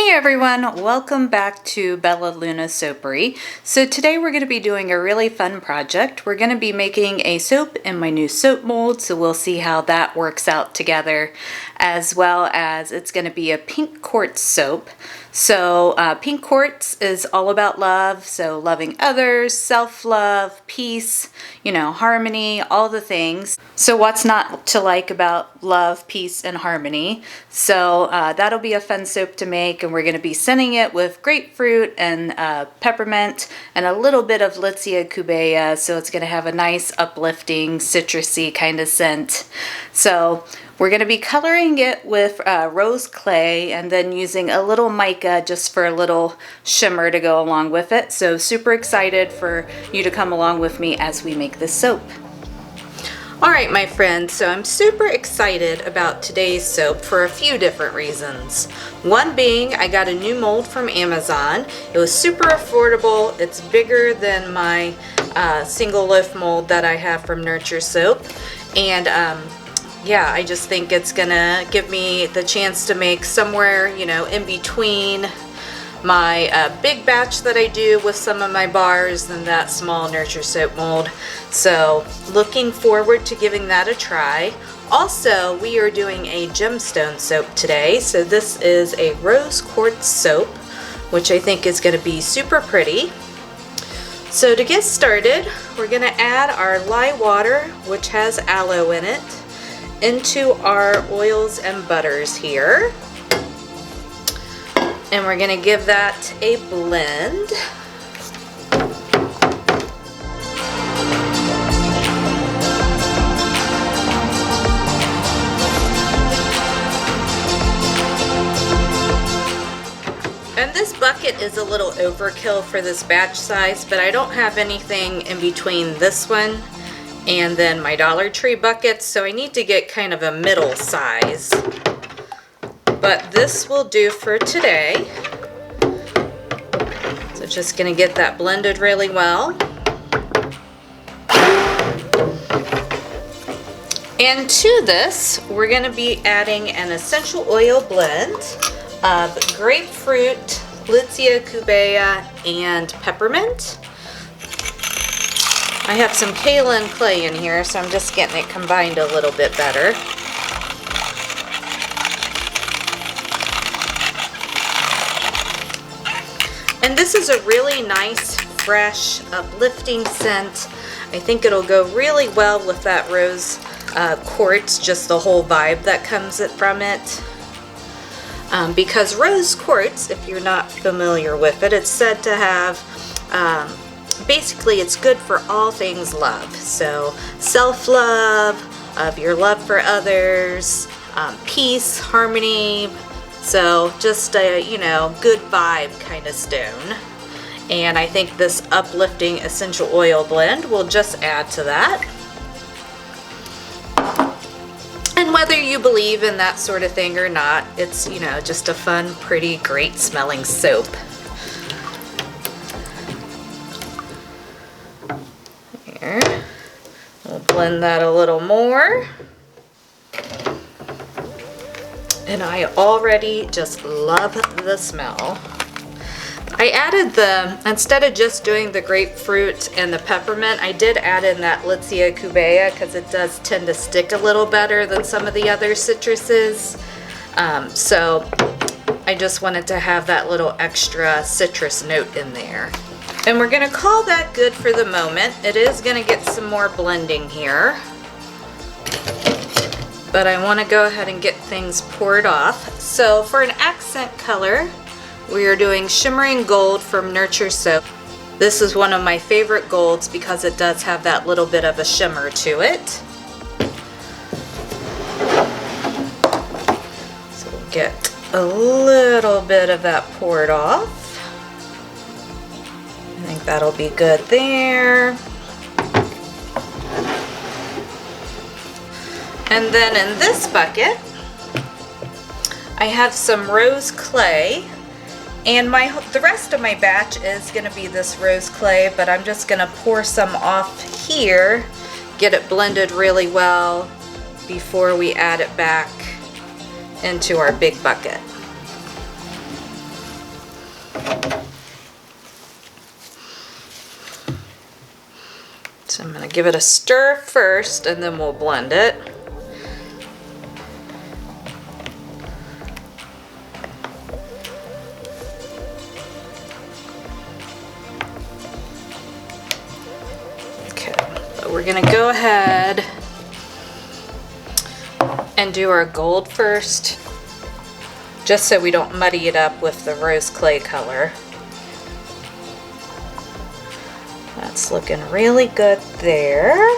Hey everyone, welcome back to Bella Luna Soapery. So today we're going to be doing a really fun project. We're going to be making a soap in my new soap mold, so we'll see how that works out together, as well as it's going to be a pink quartz soap. So pink quartz is all about love, so loving others, self-love, peace, harmony, all the things. So what's not to like about love, peace, and harmony? So that'll be a fun soap to make, and we're going to be scenting it with grapefruit and peppermint and a little bit of Litsea Cubeba, so it's going to have a nice uplifting citrusy kind of scent. So we're going to be coloring it with rose clay and then using a little mica just for a little shimmer to go along with it. So super excited for you to come along with me as we make this soap. Alright my friends, so I'm super excited about today's soap for a few different reasons. One being I got a new mold from Amazon. It was super affordable. It's bigger than my single loaf mold that I have from Nurture Soap. And yeah, I just think it's gonna give me the chance to make somewhere, in between my big batch that I do with some of my bars and that small Nurture Soap mold. So looking forward to giving that a try. Also, we are doing a gemstone soap today. So this is a Rose Quartz soap, which I think is gonna be super pretty. So to get started, we're gonna add our lye water, which has aloe in it, into our oils and butters here. And we're going to give that a blend. And this bucket is a little overkill for this batch size, but I don't have anything in between this one and then my Dollar Tree buckets, so I need to get kind of a middle size. But this will do for today. So just gonna get that blended really well. And to this, we're gonna be adding an essential oil blend of grapefruit, Litsea Cubeba, and peppermint. I have some kaolin clay in here, so I'm just getting it combined a little bit better. And this is a really nice, fresh, uplifting scent. I think it'll go really well with that rose quartz, just the whole vibe that comes from it. Because rose quartz, if you're not familiar with it, it's said to have basically, it's good for all things love. So self-love, of your love for others, peace, harmony. So just a, good vibe kind of stone. And I think this uplifting essential oil blend will just add to that. And whether you believe in that sort of thing or not, it's, just a fun, pretty, great smelling soap. Here, we'll blend that a little more. And I already just love the smell. I added instead of just doing the grapefruit and the peppermint, I did add in that Litsea Cubeba because it does tend to stick a little better than some of the other citruses. So I just wanted to have that little extra citrus note in there. And we're gonna call that good for the moment. It is gonna get some more blending here. But I wanna go ahead and get things poured off. So for an accent color, we are doing Shimmering Gold from Nurture Soap. This is one of my favorite golds because it does have that little bit of a shimmer to it. So we'll get a little bit of that poured off. I think that'll be good there. And then in this bucket, I have some rose clay, and the rest of my batch is going to be this rose clay, but I'm just going to pour some off here, get it blended really well before we add it back into our big bucket. So I'm going to give it a stir first and then we'll blend it. Okay, but we're going to go ahead and do our gold first, just so we don't muddy it up with the rose clay color. That's looking really good there.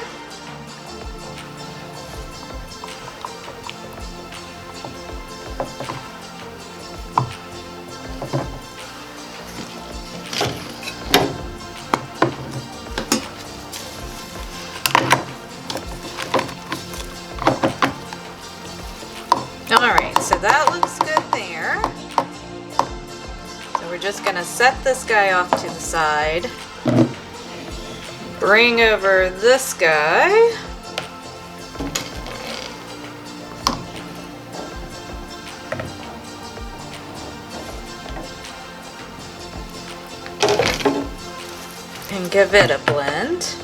Alright, so that looks good there. So we're just going to set this guy off to the side. Bring over this guy. And give it a blend.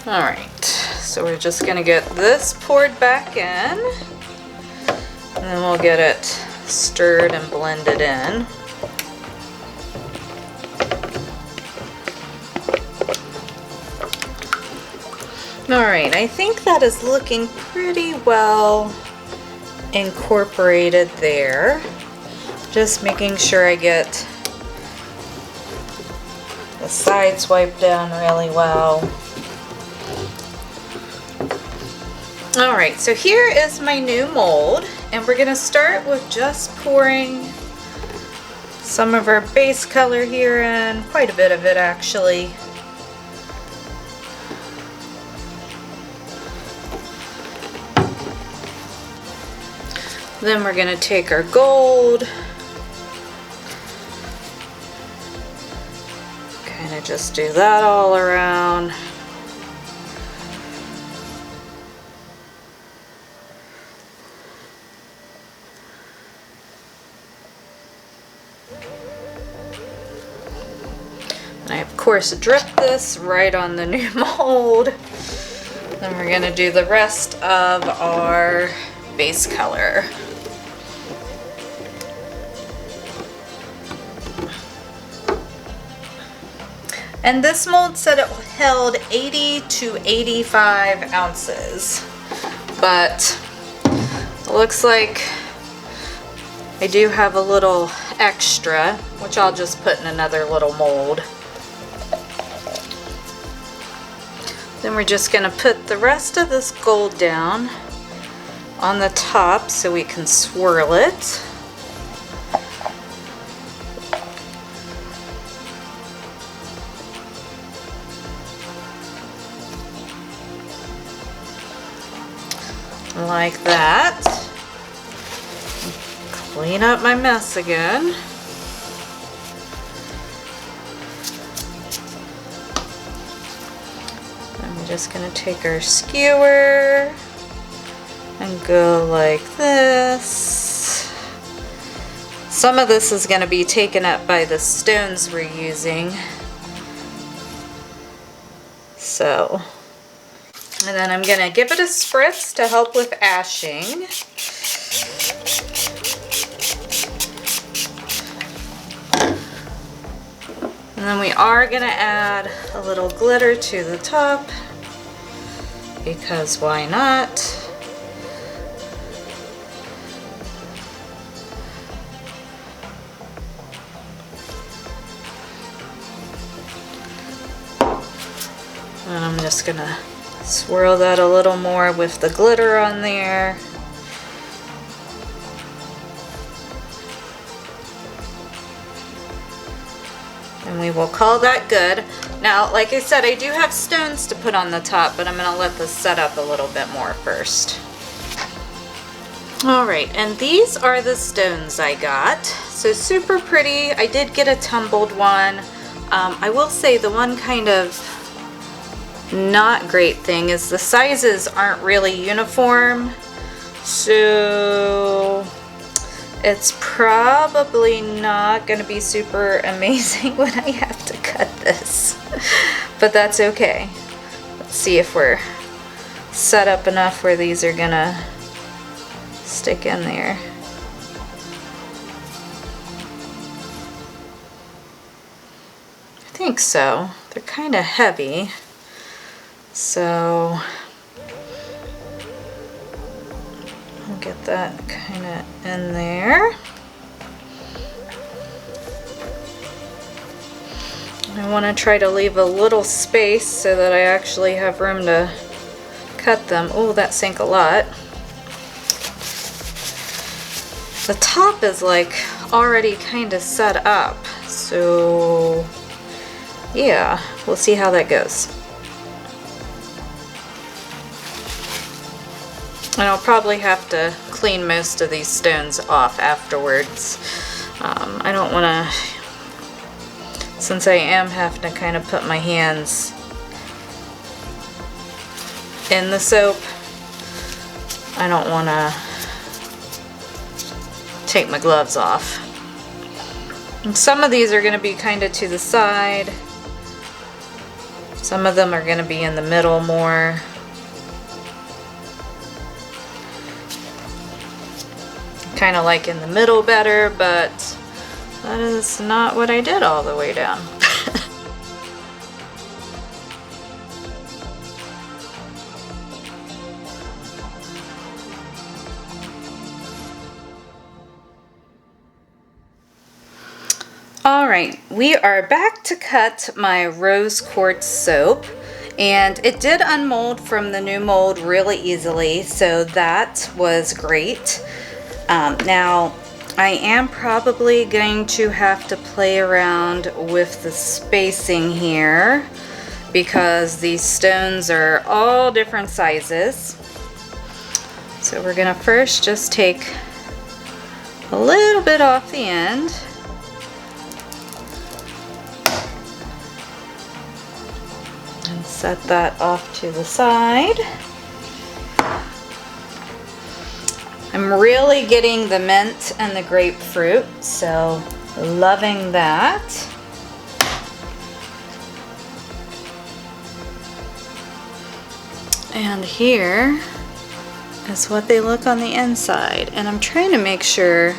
Alright, so we're just going to get this poured back in, and then we'll get it stirred and blended in. Alright, I think that is looking pretty well incorporated there. Just making sure I get the sides wiped down really well. Alright, so here is my new mold, and we're going to start with just pouring some of our base color here in, quite a bit of it actually. Then we're going to take our gold, kind of just do that all around. I of course drip this right on the new mold. Then we're going to do the rest of our base color. And this mold said it held 80 to 85 ounces, but it looks like I do have a little extra, which I'll just put in another little mold. Then we're just going to put the rest of this gold down on the top so we can swirl it. Like that. Clean up my mess again. I'm just going to take our skewer and go like this. Some of this is going to be taken up by the stones we're using. So, and then I'm going to give it a spritz to help with ashing. And then we are going to add a little glitter to the top, because why not? And I'm just going to swirl that a little more with the glitter on there. And we will call that good. Now, like I said, I do have stones to put on the top, but I'm gonna let this set up a little bit more first. All right, and these are the stones I got. So super pretty. I did get a tumbled one. I will say the one kind of not great thing is the sizes aren't really uniform. So it's probably not gonna be super amazing when I have to cut this, but that's okay. Let's see if we're set up enough where these are gonna stick in there. I think so. They're kind of heavy, so I'll get that kind of in there. I want to try to leave a little space so that I actually have room to cut them. Oh, that sank a lot. The top is like already kind of set up, so yeah, we'll see how that goes. And I'll probably have to clean most of these stones off afterwards. I don't want to, since I am having to kind of put my hands in the soap, I don't want to take my gloves off. And some of these are going to be kind of to the side. Some of them are going to be in the middle more. Kind of like in the middle better, but that is not what I did all the way down. All right, we are back to cut my Rose Quartz soap, and it did unmold from the new mold really easily, so that was great. Now, I am probably going to have to play around with the spacing here because these stones are all different sizes. So we're gonna first just take a little bit off the end. And set that off to the side. I'm really getting the mint and the grapefruit, so loving that. And here is what they look on the inside. And I'm trying to make sure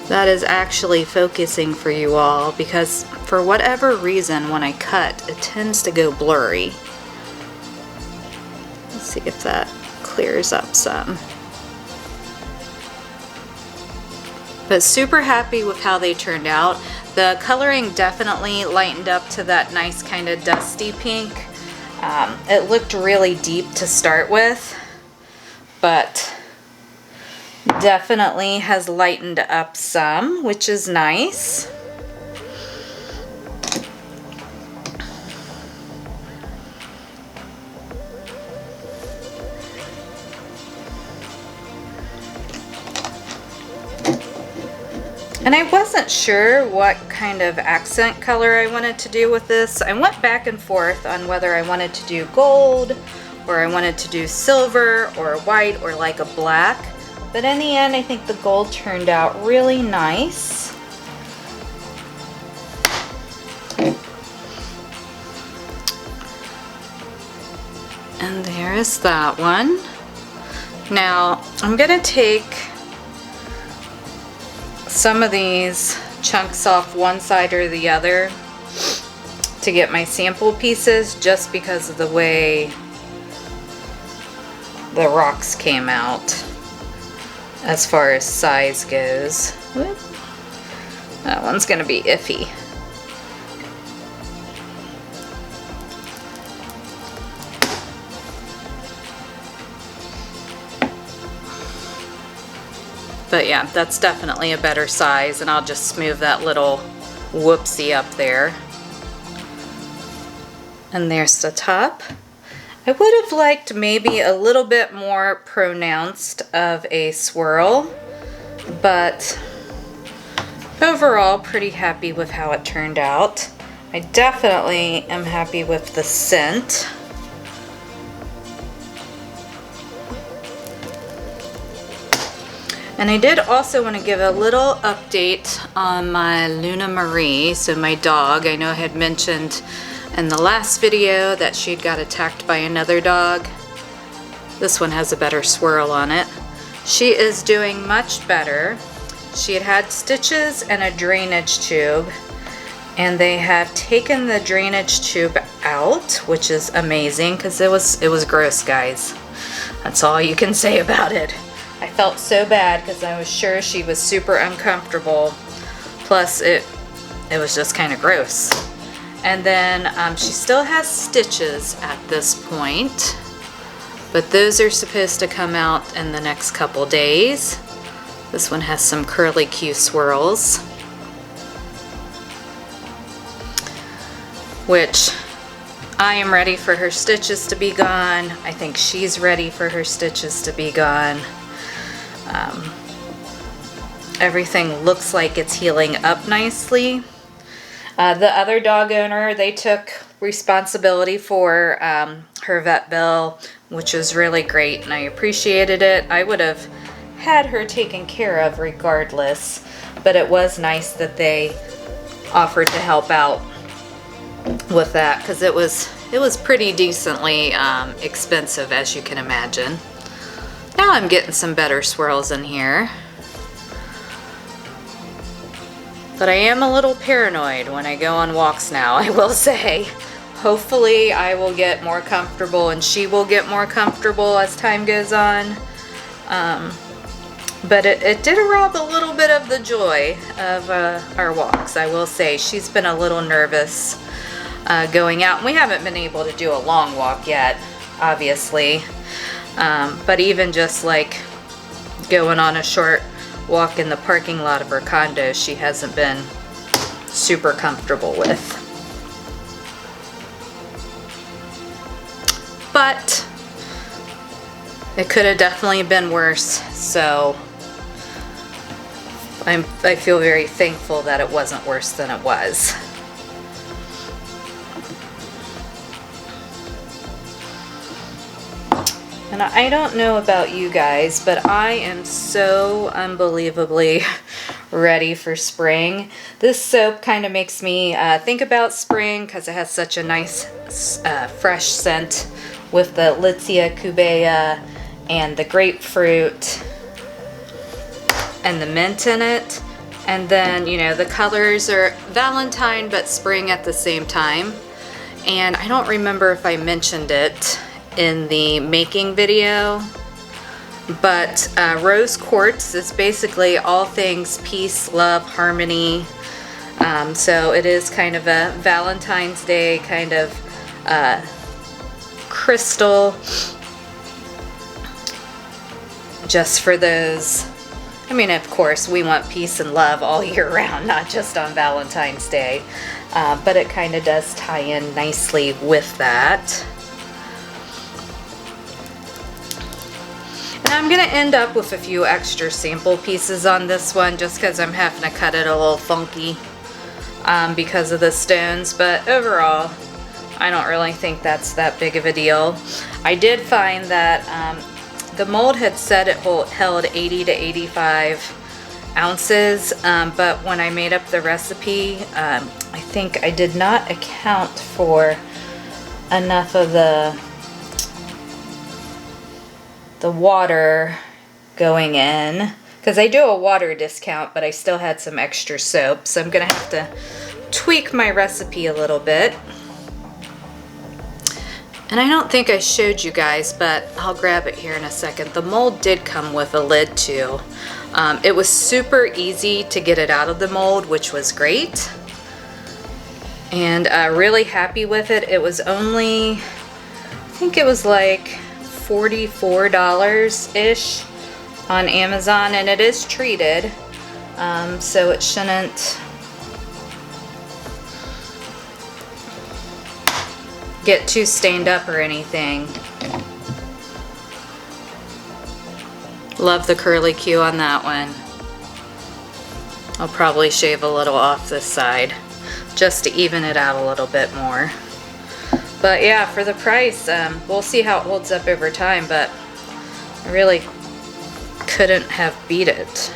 that is actually focusing for you all, because for whatever reason when I cut, it tends to go blurry. Let's see if that clears up some. But super happy with how they turned out. The coloring definitely lightened up to that nice kind of dusty pink. It looked really deep to start with, but definitely has lightened up some, which is nice. And I wasn't sure what kind of accent color I wanted to do with this. I went back and forth on whether I wanted to do gold, or I wanted to do silver, or white, or like a black. But in the end, I think the gold turned out really nice. And there is that one. Now, I'm gonna take some of these chunks off one side or the other to get my sample pieces, just because of the way the rocks came out as far as size goes. Whoop. That one's gonna be iffy. But yeah, that's definitely a better size, and I'll just smooth that little whoopsie up there. And there's the top. I would have liked maybe a little bit more pronounced of a swirl, but overall pretty happy with how it turned out. I definitely am happy with the scent. And I did also want to give a little update on my Luna Marie, so my dog. I know I had mentioned in the last video that she'd got attacked by another dog. This one has a better swirl on it. She is doing much better. She had stitches and a drainage tube, and they have taken the drainage tube out, which is amazing because it was gross, guys. That's all you can say about it. I felt so bad because I was sure she was super uncomfortable. Plus it was just kind of gross. And then she still has stitches at this point, but those are supposed to come out in the next couple days. This one has some curly Q swirls, which I am ready for her stitches to be gone. I think she's ready for her stitches to be gone. Everything looks like it's healing up nicely. The other dog owner, they took responsibility for her vet bill, which was really great, and I appreciated it. I would have had her taken care of regardless, but it was nice that they offered to help out with that because it was pretty decently expensive, as you can imagine. Now I'm getting some better swirls in here. But I am a little paranoid when I go on walks now, I will say. Hopefully I will get more comfortable and she will get more comfortable as time goes on. But it did rob a little bit of the joy of our walks, I will say. She's been a little nervous going out. We haven't been able to do a long walk yet, obviously. But even just like going on a short walk in the parking lot of her condo, she hasn't been super comfortable with. But it could have definitely been worse, so I feel very thankful that it wasn't worse than it was. And I don't know about you guys, but I am so unbelievably ready for spring. This soap kind of makes me think about spring because it has such a nice fresh scent with the Litsea Cubeba and the grapefruit and the mint in it. And then, you know, the colors are Valentine but spring at the same time. And I don't remember if I mentioned it in the making video, but Rose Quartz is basically all things peace, love, harmony. So it is kind of a Valentine's Day kind of crystal just for those. I mean, of course, we want peace and love all year round, not just on Valentine's Day, but it kind of does tie in nicely with that. I'm going to end up with a few extra sample pieces on this one just because I'm having to cut it a little funky because of the stones, but overall I don't really think that's that big of a deal. I did find that the mold had said it held 80 to 85 ounces, but when I made up the recipe, I think I did not account for enough of the water going in, because I do a water discount, but I still had some extra soap, so I'm gonna have to tweak my recipe a little bit. And I don't think I showed you guys, but I'll grab it here in a second. The mold did come with a lid too. It was super easy to get it out of the mold, which was great, and really happy with it. It was only, I think it was like $44-ish on Amazon, and it is treated, so it shouldn't get too stained up or anything. Love the curly Q on that one. I'll probably shave a little off this side just to even it out a little bit more. But yeah, for the price, we'll see how it holds up over time, but I really couldn't have beat it.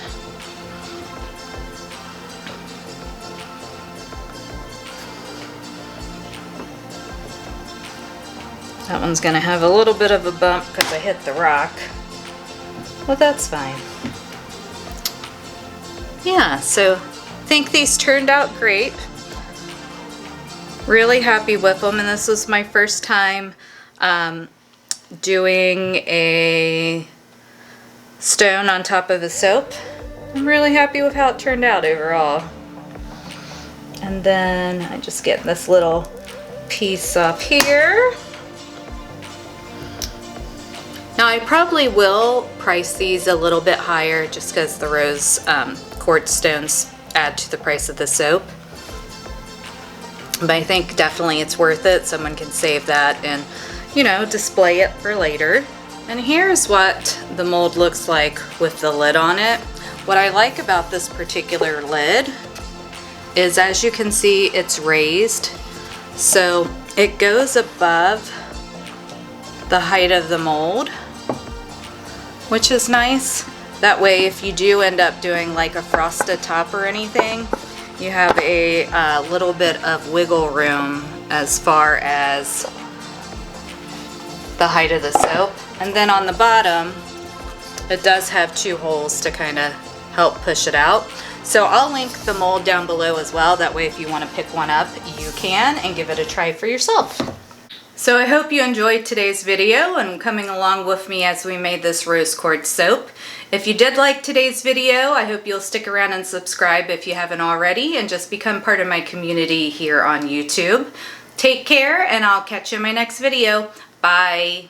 That one's gonna have a little bit of a bump because I hit the rock, but that's fine. Yeah, so I think these turned out great. Really happy with them, and this was my first time doing a stone on top of a soap. I'm really happy with how it turned out overall. And then I just get this little piece off here. Now I probably will price these a little bit higher just because the rose quartz stones add to the price of the soap. But I think definitely it's worth it. Someone can save that and, you know, display it for later. And here's what the mold looks like with the lid on it. What I like about this particular lid is, as you can see, it's raised. So it goes above the height of the mold, which is nice. That way, if you do end up doing like a frosted top or anything, you have a little bit of wiggle room as far as the height of the soap. And then on the bottom, it does have 2 holes to kind of help push it out. So I'll link the mold down below as well. That way, if you want to pick one up, you can and give it a try for yourself. So I hope you enjoyed today's video and coming along with me as we made this rose quartz soap. If you did like today's video, I hope you'll stick around and subscribe if you haven't already, and just become part of my community here on YouTube. Take care, and I'll catch you in my next video. Bye.